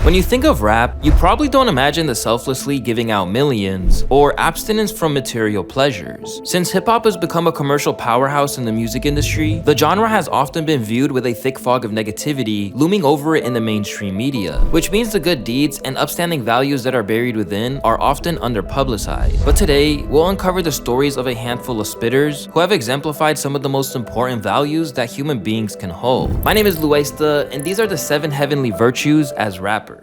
When you think of rap, you probably don't imagine the selflessly giving out millions or abstinence from material pleasures. Since hip-hop has become a commercial powerhouse in the music industry, the genre has often been viewed with a thick fog of negativity looming over it in the mainstream media, which means the good deeds and upstanding values that are buried within are often underpublicized. But today, we'll uncover the stories of a handful of spitters who have exemplified some of the most important values that human beings can hold. My name is Louaista, and these are the 7 heavenly virtues as rappers.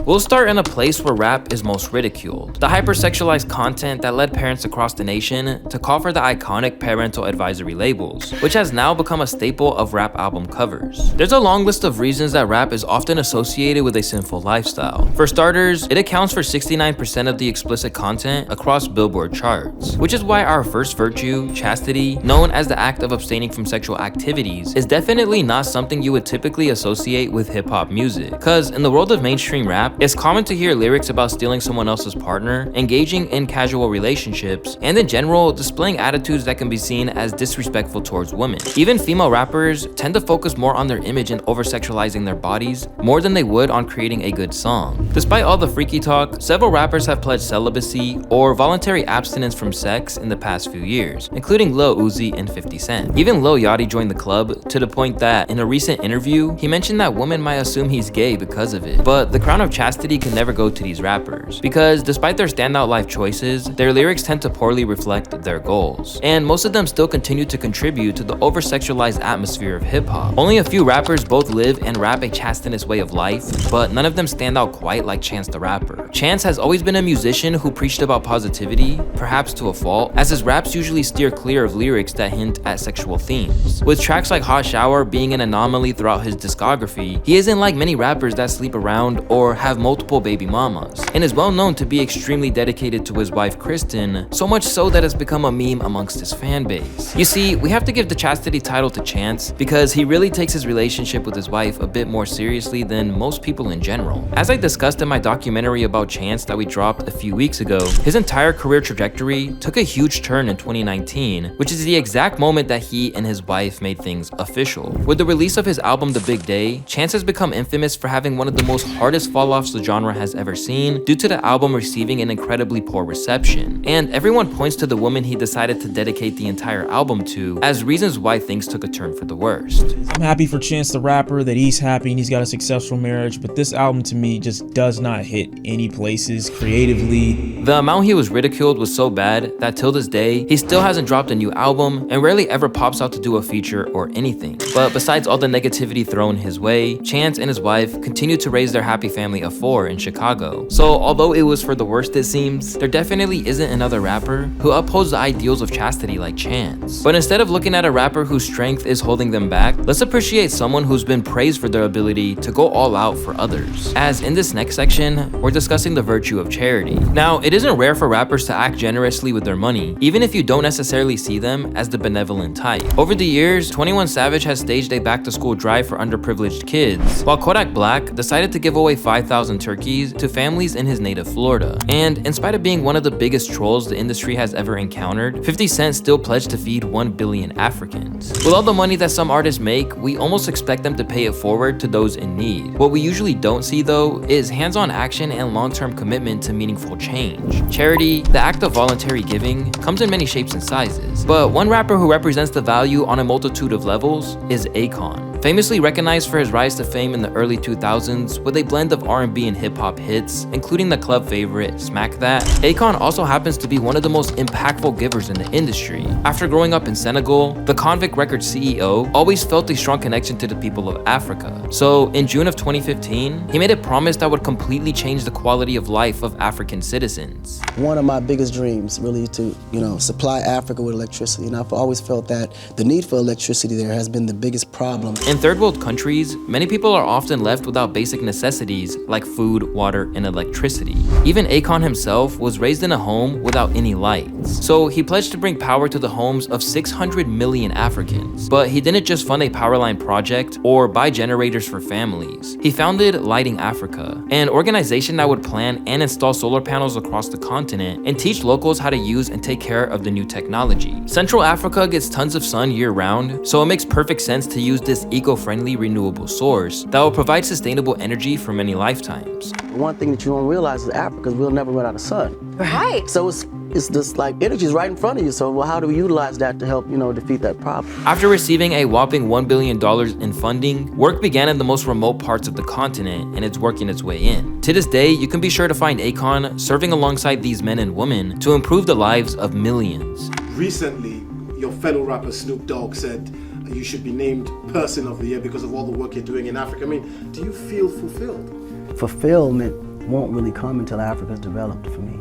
We'll start in a place where rap is most ridiculed: the hypersexualized content that led parents across the nation to call for the iconic parental advisory labels, which has now become a staple of rap album covers. There's a long list of reasons that rap is often associated with a sinful lifestyle. For starters, it accounts for 69% of the explicit content across Billboard charts, which is why our first virtue, chastity, known as the act of abstaining from sexual activities, is definitely not something you would typically associate with hip-hop music. Cause in the world of mainstream rap, it's common to hear lyrics about stealing someone else's partner, engaging in casual relationships, and in general, displaying attitudes that can be seen as disrespectful towards women. Even female rappers tend to focus more on their image and over-sexualizing their bodies more than they would on creating a good song. Despite all the freaky talk, several rappers have pledged celibacy or voluntary abstinence from sex in the past few years, including Lil Uzi and 50 Cent. Even Lil Yachty joined the club, to the point that in a recent interview, he mentioned that women might assume he's gay because of it. But the crown of chastity can never go to these rappers, because despite their standout life choices, their lyrics tend to poorly reflect their goals. And most of them still continue to contribute to the over-sexualized atmosphere of hip-hop. Only a few rappers both live and rap a chastinous way of life, but none of them stand out quite like Chance the Rapper. Chance has always been a musician who preached about positivity, perhaps to a fault, as his raps usually steer clear of lyrics that hint at sexual themes. With tracks like Hot Shower being an anomaly throughout his discography, he isn't like many rappers that sleep around or have multiple baby mamas, and is well known to be extremely dedicated to his wife Kristen, so much so that it's become a meme amongst his fan base. You see, we have to give the chastity title to Chance because he really takes his relationship with his wife a bit more seriously than most people in general. As I discussed in my documentary about Chance that we dropped a few weeks ago, his entire career trajectory took a huge turn in 2019, which is the exact moment that he and his wife made things official. With the release of his album The Big Day, Chance has become infamous for having one of the most hardest fall-offs the genre has ever seen due to the album receiving an incredibly poor reception. And everyone points to the woman he decided to dedicate the entire album to as reasons why things took a turn for the worst. I'm happy for Chance the Rapper that he's happy and he's got a successful marriage, but this album to me just does not hit any places creatively. The amount he was ridiculed was so bad that till this day, he still hasn't dropped a new album and rarely ever pops out to do a feature or anything. But besides all the negativity thrown his way, Chance and his wife continue to raise their happy family of 4 in Chicago. So although it was for the worst it seems, there definitely isn't another rapper who upholds the ideals of chastity like Chance. But instead of looking at a rapper whose strength is holding them back, let's appreciate someone who's been praised for their ability to go all out for others. As in this next section, we're discussing the virtue of charity. Now, it isn't rare for rappers to act generously with their money, even if you don't necessarily see them as the benevolent type. Over the years, 21 Savage has staged a back-to-school drive for underprivileged kids, while Kodak Black decided to give away 5,000 turkeys to families in his native Florida. And in spite of being one of the biggest trolls the industry has ever encountered, 50 Cent still pledged to feed 1 billion Africans. With all the money that some artists make, we almost expect them to pay it forward to those in need. What we usually don't see though is hands-on action and long-term commitment to meaningful change. Charity, the act of voluntary giving, comes in many shapes and sizes, but one rapper who represents the value on a multitude of levels is Akon. Famously recognized for his rise to fame in the early 2000s with a blend of R&B and hip-hop hits, including the club favorite Smack That, Akon also happens to be one of the most impactful givers in the industry. After growing up in Senegal, the Convict Records CEO always felt a strong connection to the people of Africa. So in June of 2015, he made a promise that would completely change the quality of life of African citizens. One of my biggest dreams really to, supply Africa with electricity, and I've always felt that the need for electricity there has been the biggest problem. In third world countries, many people are often left without basic necessities like food, water, and electricity. Even Akon himself was raised in a home without any lights. So he pledged to bring power to the homes of 600 million Africans. But he didn't just fund a power line project or buy generators for families. He founded Lighting Africa, an organization that would plan and install solar panels across the continent and teach locals how to use and take care of the new technology. Central Africa gets tons of sun year-round, so it makes perfect sense to use this eco-friendly renewable source that will provide sustainable energy for many lifetimes. One thing that you don't realize is Africa, we'll never run out of sun. Right. So it's just like energy is right in front of you. So how do we utilize that to help, defeat that problem? After receiving a whopping $1 billion in funding, work began in the most remote parts of the continent, and it's working its way in. To this day, you can be sure to find Akon serving alongside these men and women to improve the lives of millions. Recently, your fellow rapper Snoop Dogg said you should be named Person of the Year because of all the work you're doing in Africa. I mean, do you feel fulfilled? Fulfillment won't really come until Africa's developed for me.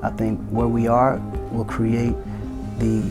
I think where we are will create the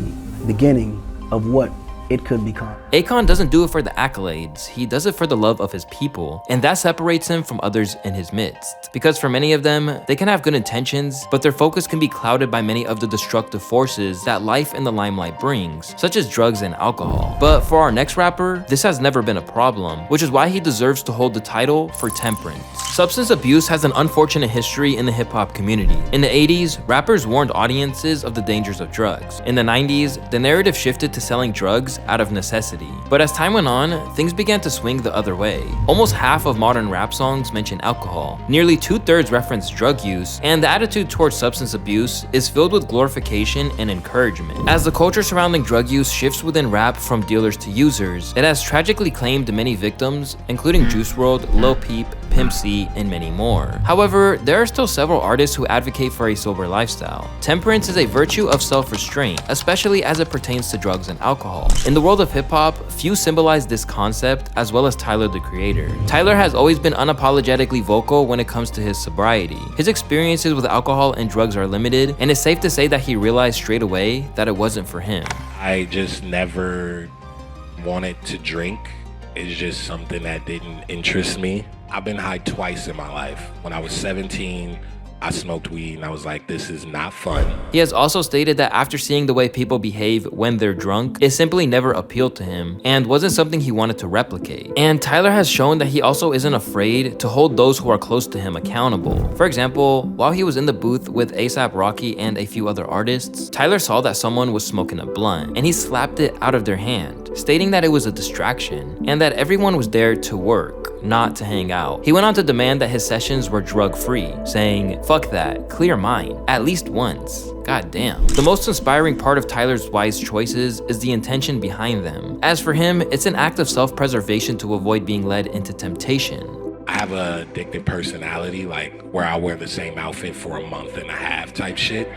beginning of what it could become. Akon doesn't do it for the accolades, he does it for the love of his people, and that separates him from others in his midst. Because for many of them, they can have good intentions, but their focus can be clouded by many of the destructive forces that life in the limelight brings, such as drugs and alcohol. But for our next rapper, this has never been a problem, which is why he deserves to hold the title for temperance. Substance abuse has an unfortunate history in the hip-hop community. In the 80s, rappers warned audiences of the dangers of drugs. In the 90s, the narrative shifted to selling drugs out of necessity. But as time went on, things began to swing the other way. Almost half of modern rap songs mention alcohol. Nearly 2/3 reference drug use, and the attitude towards substance abuse is filled with glorification and encouragement. As the culture surrounding drug use shifts within rap from dealers to users, it has tragically claimed many victims, including Juice WRLD, Lil Peep, Pimp C, and many more. However, there are still several artists who advocate for a sober lifestyle. Temperance is a virtue of self-restraint, especially as it pertains to drugs and alcohol. In the world of hip-hop, few symbolize this concept as well as Tyler, the Creator. Tyler has always been unapologetically vocal when it comes to his sobriety. His experiences with alcohol and drugs are limited, and it's safe to say that he realized straight away that it wasn't for him. I just never wanted to drink. It's just something that didn't interest me. I've been high twice in my life. When I was 17, I smoked weed and I was like, this is not fun. He has also stated that after seeing the way people behave when they're drunk, it simply never appealed to him and wasn't something he wanted to replicate. And Tyler has shown that he also isn't afraid to hold those who are close to him accountable. For example, while he was in the booth with A$AP Rocky and a few other artists, Tyler saw that someone was smoking a blunt and he slapped it out of their hand, stating that it was a distraction and that everyone was there to work, not to hang out. He went on to demand that his sessions were drug-free, saying, "Fuck that, clear mind, at least once." God damn. The most inspiring part of Tyler's wise choices is the intention behind them. As for him, it's an act of self-preservation to avoid being led into temptation. I have a addictive personality, like where I wear the same outfit for a month and a half type shit.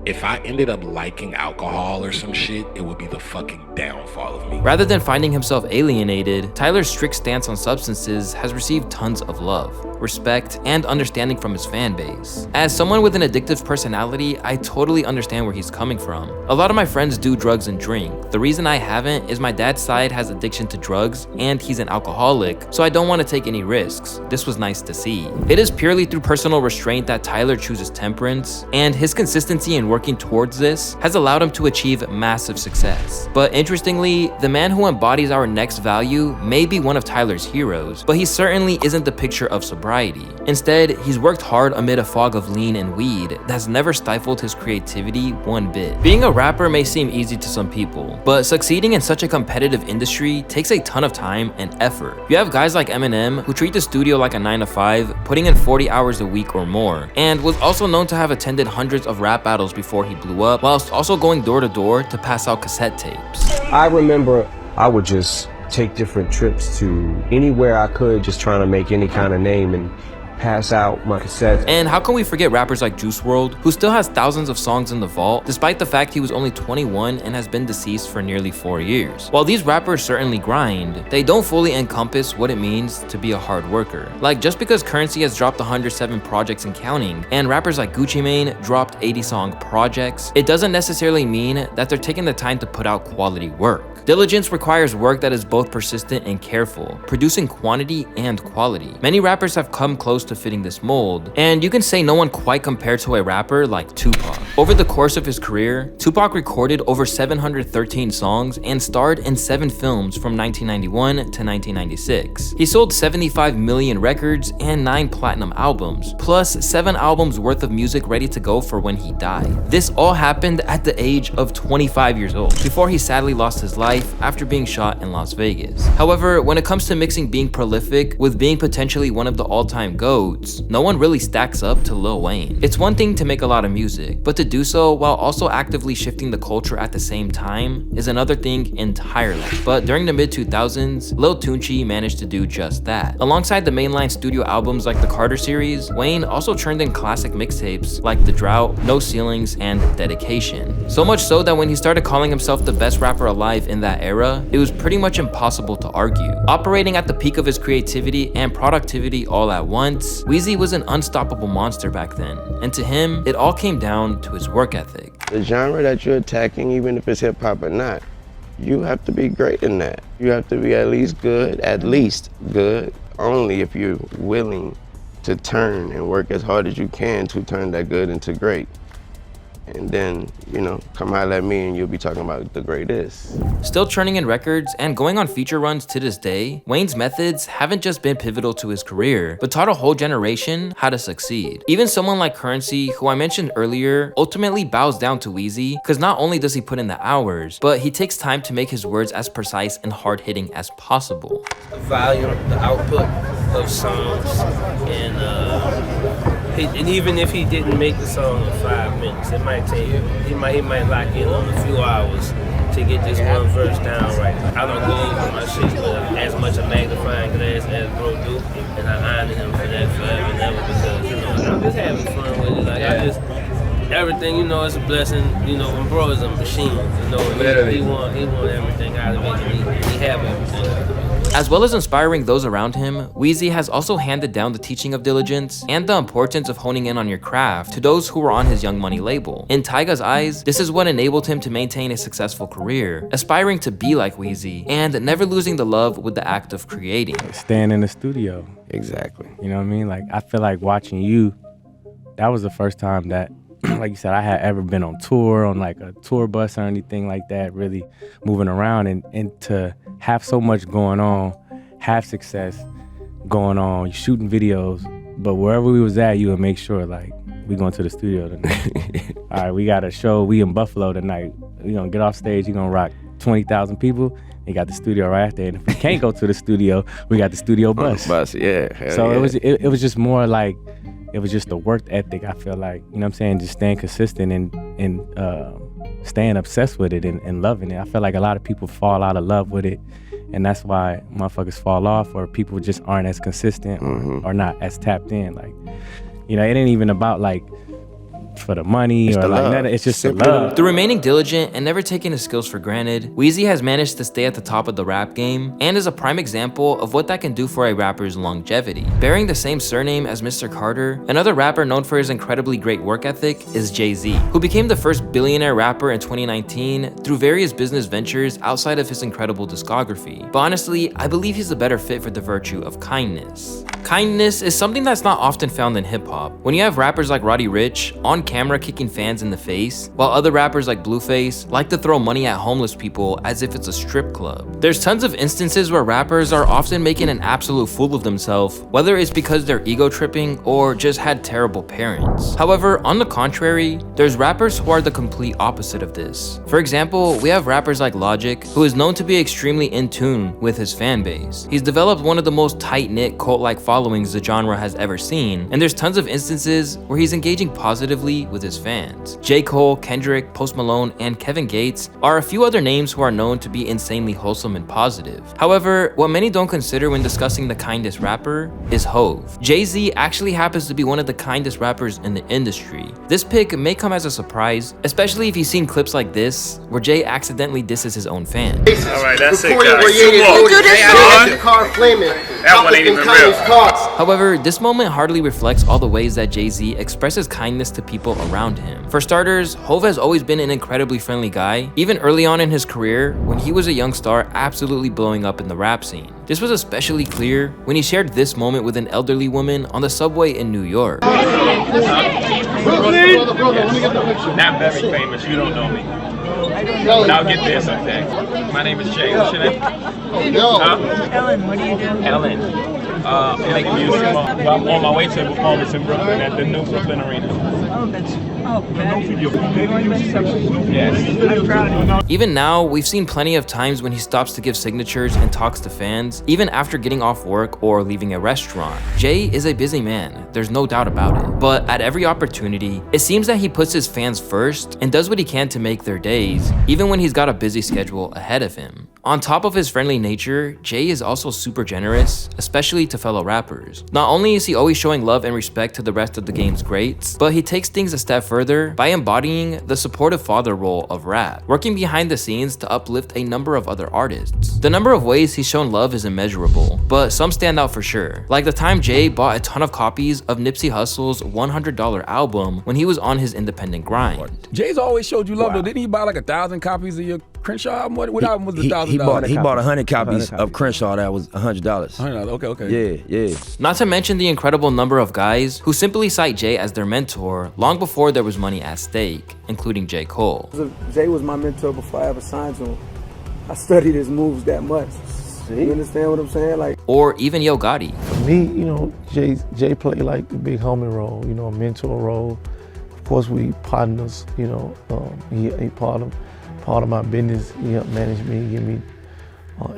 If I ended up liking alcohol or some shit, it would be the fucking downfall of me. Rather than finding himself alienated, Tyler's strict stance on substances has received tons of love, respect, and understanding from his fan base. As someone with an addictive personality, I totally understand where he's coming from. A lot of my friends do drugs and drink. The reason I haven't is my dad's side has addiction to drugs and he's an alcoholic, so I don't want to take any risks. This was nice to see. It is purely through personal restraint that Tyler chooses temperance, and his consistency in working towards this has allowed him to achieve massive success. But interestingly, the man who embodies our next value may be one of Tyler's heroes, but he certainly isn't the picture of sobriety. Instead, he's worked hard amid a fog of lean and weed that's never stifled his creativity one bit. Being a rapper may seem easy to some people, but succeeding in such a competitive industry takes a ton of time and effort. You have guys like Eminem who treat the studio like a 9-to-5, putting in 40 hours a week or more, and was also known to have attended hundreds of rap battles before he blew up, whilst also going door to door to pass out cassette tapes. I remember I would just take different trips to anywhere I could, just trying to make any kind of name and pass out my cassettes. And how can we forget rappers like Juice WRLD, who still has thousands of songs in the vault, despite the fact he was only 21 and has been deceased for nearly 4 years. While these rappers certainly grind, they don't fully encompass what it means to be a hard worker. Like, just because Currency has dropped 107 projects and counting, and rappers like Gucci Mane dropped 80-song projects, it doesn't necessarily mean that they're taking the time to put out quality work. Diligence requires work that is both persistent and careful, producing quantity and quality. Many rappers have come close to fitting this mold, and you can say no one quite compared to a rapper like Tupac. Over the course of his career, Tupac recorded over 713 songs and starred in 7 films from 1991 to 1996. He sold 75 million records and 9 platinum albums, plus 7 albums worth of music ready to go for when he died. This all happened at the age of 25 years old, before he sadly lost his life after being shot in Las Vegas. However, when it comes to mixing being prolific with being potentially one of the all-time GOATs, no one really stacks up to Lil Wayne. It's one thing to make a lot of music, but to do so while also actively shifting the culture at the same time is another thing entirely. But during the mid-2000s, Lil Tunechi managed to do just that. Alongside the mainline studio albums like the Carter series, Wayne also churned in classic mixtapes like The Drought, No Ceilings, and Dedication. So much so that when he started calling himself the best rapper alive in that era, it was pretty much impossible to argue. Operating at the peak of his creativity and productivity all at once, Weezy was an unstoppable monster back then, and to him, it all came down to his work ethic. The genre that you're attacking, even if it's hip-hop or not, you have to be great in that. You have to be at least good, only if you're willing to turn and work as hard as you can to turn that good into great. And then, you know, come holler at me and you'll be talking about the greatest. Still churning in records and going on feature runs to this day, Wayne's methods haven't just been pivotal to his career, but taught a whole generation how to succeed. Even someone like Currency, who I mentioned earlier, ultimately bows down to Weezy because not only does he put in the hours, but he takes time to make his words as precise and hard-hitting as possible. The volume, the output of songs, and even if he didn't make the song in 5 minutes, it might take he might lock in on a few hours to get this one verse down right. I don't go over my shit with as much a magnifying glass as bro do, and I honor him for that forever and ever because, you know, I'm just having fun with it. Like everything, you know, it's a blessing. You know, when bro is a machine, you know, he want everything out of it, and he have everything. As well as inspiring those around him, Weezy has also handed down the teaching of diligence and the importance of honing in on your craft to those who were on his Young Money label. In Tyga's eyes, this is what enabled him to maintain a successful career, aspiring to be like Weezy, and never losing the love with the act of creating. Staying in the studio. Exactly. You know what I mean? Like, I feel like watching you, that was the first time that, like you said, I had ever been on tour, on like a tour bus or anything like that, really moving around, and to have so much going on, have success going on, you shooting videos, but wherever we was at, you would make sure, like, we going to the studio tonight. All right, we got a show, we in Buffalo tonight. We gonna get off stage, you gonna rock 20,000 people. You got the studio right after, and if we can't go to the studio, we got the studio bus. Yeah. So it was just more like, it was just the work ethic, I feel like, you know what I'm saying, just staying consistent and staying obsessed with it and loving it. I feel like a lot of people fall out of love with it, and that's why motherfuckers fall off, or people just aren't as consistent or not as tapped in. Like, you know, it ain't even about like for the money or like nothing. It's just the love. Through remaining diligent and never taking his skills for granted, Weezy has managed to stay at the top of the rap game and is a prime example of what that can do for a rapper's longevity. Bearing the same surname as Mr. Carter, another rapper known for his incredibly great work ethic is Jay-Z, who became the first billionaire rapper in 2019 through various business ventures outside of his incredible discography. But honestly, I believe he's a better fit for the virtue of kindness. Kindness is something that's not often found in hip-hop. When you have rappers like Roddy Ricch on camera kicking fans in the face, while other rappers like Blueface like to throw money at homeless people as if it's a strip club. There's tons of instances where rappers are often making an absolute fool of themselves, whether it's because they're ego tripping or just had terrible parents. However, on the contrary, there's rappers who are the complete opposite of this. For example, we have rappers like Logic, who is known to be extremely in tune with his fan base. He's developed one of the most tight-knit cult-like followings the genre has ever seen, and there's tons of instances where he's engaging positively with his fans. J. Cole, Kendrick, Post Malone, and Kevin Gates are a few other names who are known to be insanely wholesome and positive. However, what many don't consider when discussing the kindest rapper is Hov. Jay-Z actually happens to be one of the kindest rappers in the industry. This pick may come as a surprise, especially if you've seen clips like this, where Jay accidentally disses his own fans. Alright, that's it, guys. That one ain't even real. However, this moment hardly reflects all the ways that Jay-Z expresses kindness to people around him. For starters, Hov has always been an incredibly friendly guy, even early on in his career when he was a young star absolutely blowing up in the rap scene. This was especially clear when he shared this moment with an elderly woman on the subway in New York. Not very famous, you don't know me. But I'll get there someday. My name is Jay. What's your name? Ellen, what do you do? Ellen. I make music. I'm on my way to a performance in Brooklyn at the new Brooklyn Arena. Oh, that's yes. I'm proud. Even now, we've seen plenty of times when he stops to give signatures and talks to fans, even after getting off work or leaving a restaurant. Jay is a busy man, there's no doubt about it. But at every opportunity, it seems that he puts his fans first and does what he can to make their days, even when he's got a busy schedule ahead of him. On top of his friendly nature, Jay is also super generous, especially to fellow rappers. Not only is he always showing love and respect to the rest of the game's greats, but he takes things a step further by embodying the supportive father role of rap, working behind the scenes to uplift a number of other artists. The number of ways he's shown love is immeasurable, but some stand out for sure. Like the time Jay bought a ton of copies of Nipsey Hussle's $100 album when he was on his independent grind. Jay's always showed you love, though. Didn't he buy like 1,000 copies of your Crenshaw album? What album was the $1,000? He bought 100 copies of Crenshaw. That was $100. $100. Okay. Yeah. Not to mention the incredible number of guys who simply cite Jay as their mentor long before there was money at stake, including J. Cole. Jay was my mentor before I ever signed to him. I studied his moves that much. You understand what I'm saying? Or even Yo Gotti. For me, Jay played like the big homie role, a mentor role. Of course, we partners. He part of my business. He helped manage me, give me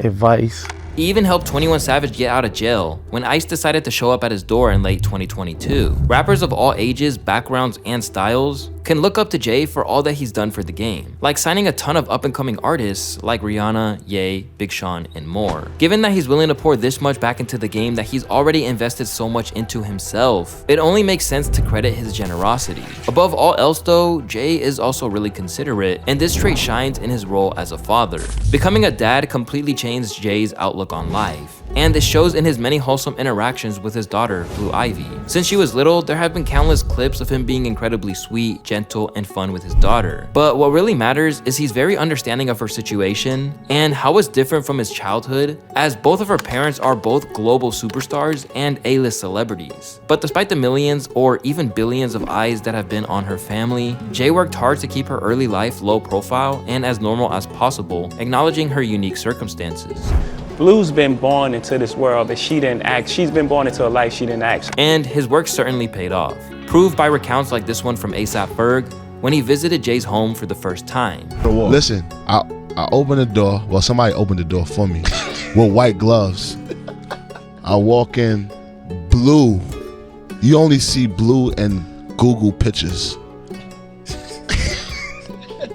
advice. He even helped 21 Savage get out of jail when ICE decided to show up at his door in late 2022. Rappers of all ages, backgrounds, and styles can look up to Jay for all that he's done for the game, like signing a ton of up-and-coming artists like Rihanna, Ye, Big Sean, and more. Given that he's willing to pour this much back into the game that he's already invested so much into himself, it only makes sense to credit his generosity. Above all else though, Jay is also really considerate, and this trait shines in his role as a father. Becoming a dad completely changed Jay's outlook on life, and it shows in his many wholesome interactions with his daughter, Blue Ivy. Since she was little, there have been countless clips of him being incredibly sweet, gentle, and fun with his daughter. But what really matters is he's very understanding of her situation and how it's different from his childhood, as both of her parents are both global superstars and A-list celebrities. But despite the millions or even billions of eyes that have been on her family, Jay worked hard to keep her early life low profile and as normal as possible, acknowledging her unique circumstances. Blue's been born into this world that she didn't ask. She's been born into a life she didn't ask. And his work certainly paid off, proved by recounts like this one from A$AP Ferg when he visited Jay's home for the first time. Listen, I opened the door, well somebody opened the door for me, with white gloves. I walk in, Blue. You only see Blue in Google pictures.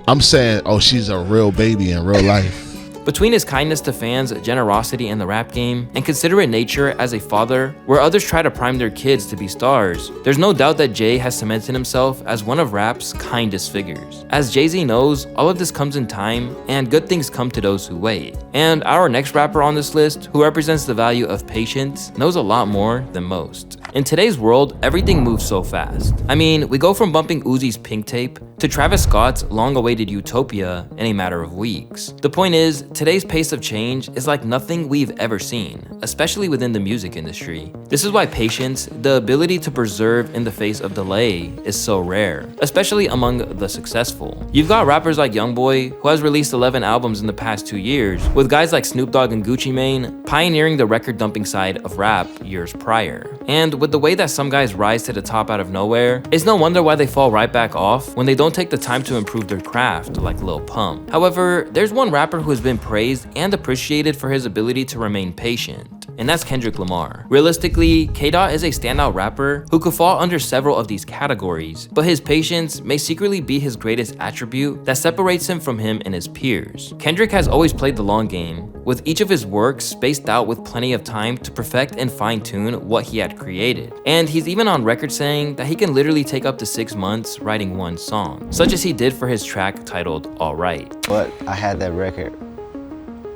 I'm saying, oh, she's a real baby in real life. Between his kindness to fans, generosity in the rap game, and considerate nature as a father, where others try to prime their kids to be stars, there's no doubt that Jay has cemented himself as one of rap's kindest figures. As Jay-Z knows, all of this comes in time, and good things come to those who wait. And our next rapper on this list, who represents the value of patience, knows a lot more than most. In today's world, everything moves so fast. I mean, we go from bumping Uzi's Pink Tape to Travis Scott's long-awaited Utopia in a matter of weeks. The point is, today's pace of change is like nothing we've ever seen, especially within the music industry. This is why patience, the ability to preserve in the face of delay, is so rare, especially among the successful. You've got rappers like Youngboy, who has released 11 albums in the past 2 years, with guys like Snoop Dogg and Gucci Mane pioneering the record-dumping side of rap years prior. And with the way that some guys rise to the top out of nowhere, it's no wonder why they fall right back off when they don't take the time to improve their craft, like Lil Pump. However, there's one rapper who has been praised and appreciated for his ability to remain patient, and that's Kendrick Lamar. Realistically, K-Dot is a standout rapper who could fall under several of these categories, but his patience may secretly be his greatest attribute that separates him from him and his peers. Kendrick has always played the long game, with each of his works spaced out with plenty of time to perfect and fine-tune what he had created. And he's even on record saying that he can literally take up to 6 months writing one song, such as he did for his track titled Alright. But I had that record.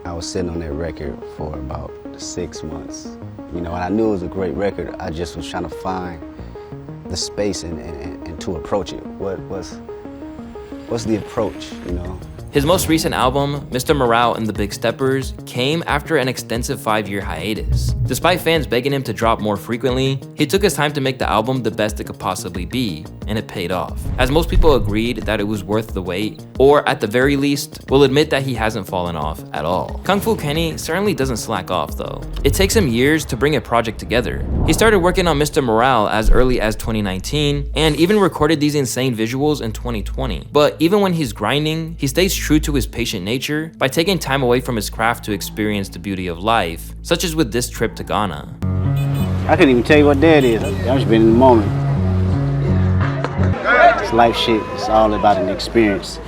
I was sitting on that record for about 6 months. you know, and I knew it was a great record. I just was trying to find the space and to approach it. What's the approach, you know? His most recent album, Mr. Morale and the Big Steppers, came after an extensive 5-year hiatus. Despite fans begging him to drop more frequently, he took his time to make the album the best it could possibly be, and it paid off. As most people agreed that it was worth the wait, or at the very least, will admit that he hasn't fallen off at all. Kung Fu Kenny certainly doesn't slack off though. It takes him years to bring a project together. He started working on Mr. Morale as early as 2019, and even recorded these insane visuals in 2020. But even when he's grinding, he stays true to his patient nature by taking time away from his craft to experience the beauty of life, such as with this trip to Ghana. I couldn't even tell you what day it is. I've just been in the moment. It's life shit. It's all about an experience.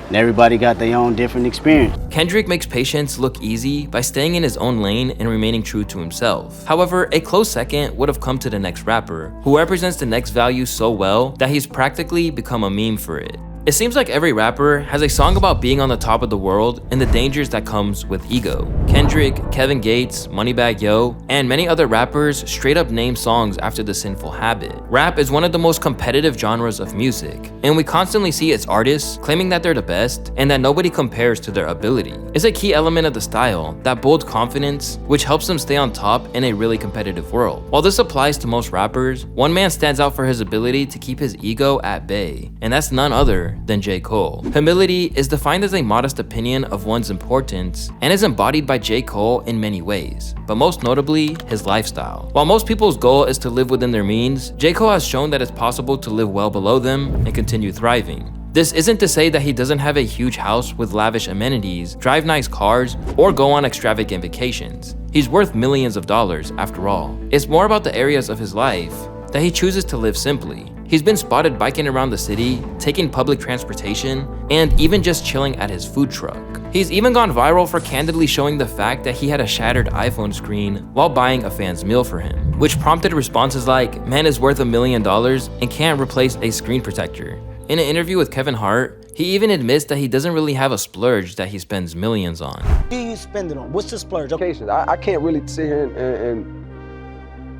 And everybody got their own different experience. Kendrick makes patience look easy by staying in his own lane and remaining true to himself. However, a close second would have come to the next rapper, who represents the next value so well that he's practically become a meme for it. It seems like every rapper has a song about being on the top of the world and the dangers that comes with ego. Kendrick, Kevin Gates, Moneybagg Yo, and many other rappers straight up name songs after the sinful habit. Rap is one of the most competitive genres of music, and we constantly see its artists claiming that they're the best and that nobody compares to their ability. It's a key element of the style, that bold confidence, which helps them stay on top in a really competitive world. While this applies to most rappers, one man stands out for his ability to keep his ego at bay, and that's none other than J. Cole. Humility is defined as a modest opinion of one's importance and is embodied by J. Cole in many ways, but most notably, his lifestyle. While most people's goal is to live within their means, J. Cole has shown that it's possible to live well below them and continue thriving. This isn't to say that he doesn't have a huge house with lavish amenities, drive nice cars, or go on extravagant vacations. He's worth millions of dollars after all. It's more about the areas of his life that he chooses to live simply. He's been spotted biking around the city, taking public transportation, and even just chilling at his food truck. He's even gone viral for candidly showing the fact that he had a shattered iPhone screen while buying a fan's meal for him, which prompted responses like, "Man is worth $1 million and can't replace a screen protector." In an interview with Kevin Hart, he even admits that he doesn't really have a splurge that he spends millions on. What do you spend it on? What's the splurge? I can't really sit here and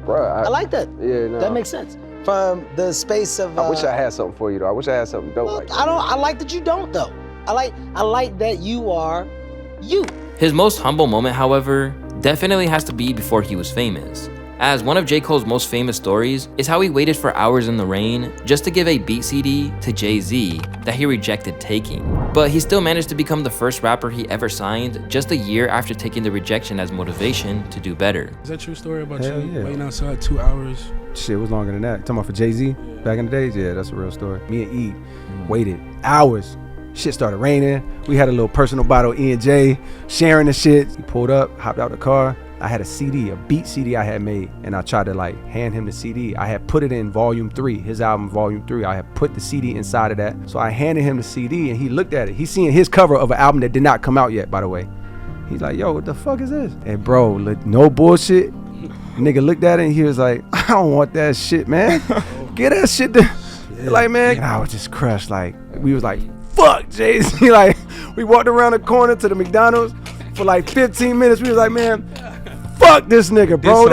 bruh. I like that. Yeah, no. That makes sense. From the space of I wish I had something for you though. I wish I had something dope like that. I like that you don't though. I like that you are you. His most humble moment, however, definitely has to be before he was famous, as one of J. Cole's most famous stories is how he waited for hours in the rain just to give a beat CD to Jay-Z that he rejected taking. But he still managed to become the first rapper he ever signed just a year after taking the rejection as motivation to do better. Is that a true story about you waiting outside 2 hours? Shit, it was longer than that. Talking about for Jay-Z back in the days? Yeah, that's a real story. Me and E waited hours. Shit started raining. We had a little personal bottle of E&J, sharing the shit. He pulled up, hopped out the car. I had a CD, a beat CD I had made, and I tried to like hand him the CD. I had put it in volume 3, his album volume 3. I had put the CD inside of that. So I handed him the CD and he looked at it. He's seeing his cover of an album that did not come out yet, by the way. He's like, yo, what the fuck is this? And bro, no bullshit. Nigga looked at it and he was like, I don't want that shit, man. Get that shit to, like, man. And I was just crushed. Like, we was like, fuck, Jay-Z. Like, we walked around the corner to the McDonald's for like 15 minutes. We was like, man, fuck this nigga, bro.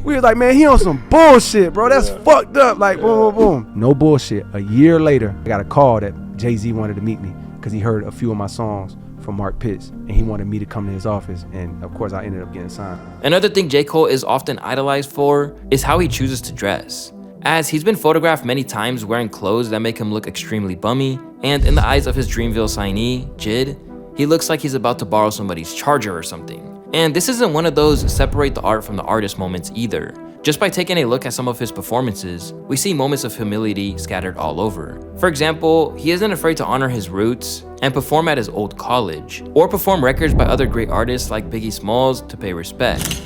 We was like, man, he on some bullshit, bro. That's fucked up. Like, boom, boom, boom. No bullshit. A year later, I got a call that Jay-Z wanted to meet me because he heard a few of my songs from Mark Pitts, and he wanted me to come to his office, and of course I ended up getting signed. Another thing J. Cole is often idolized for is how he chooses to dress, as he's been photographed many times wearing clothes that make him look extremely bummy, and in the eyes of his Dreamville signee, Jid, he looks like he's about to borrow somebody's charger or something. And this isn't one of those separate the art from the artist moments either. Just by taking a look at some of his performances, we see moments of humility scattered all over. For example, he isn't afraid to honor his roots and perform at his old college, or perform records by other great artists like Biggie Smalls to pay respect.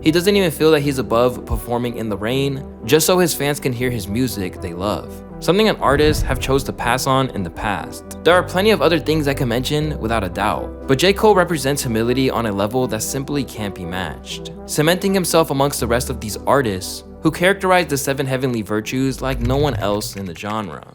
He doesn't even feel that he's above performing in the rain, just so his fans can hear his music they love. Something an artist have chose to pass on in the past. There are plenty of other things I can mention without a doubt, but J. Cole represents humility on a level that simply can't be matched, cementing himself amongst the rest of these artists who characterize the 7 heavenly virtues like no one else in the genre.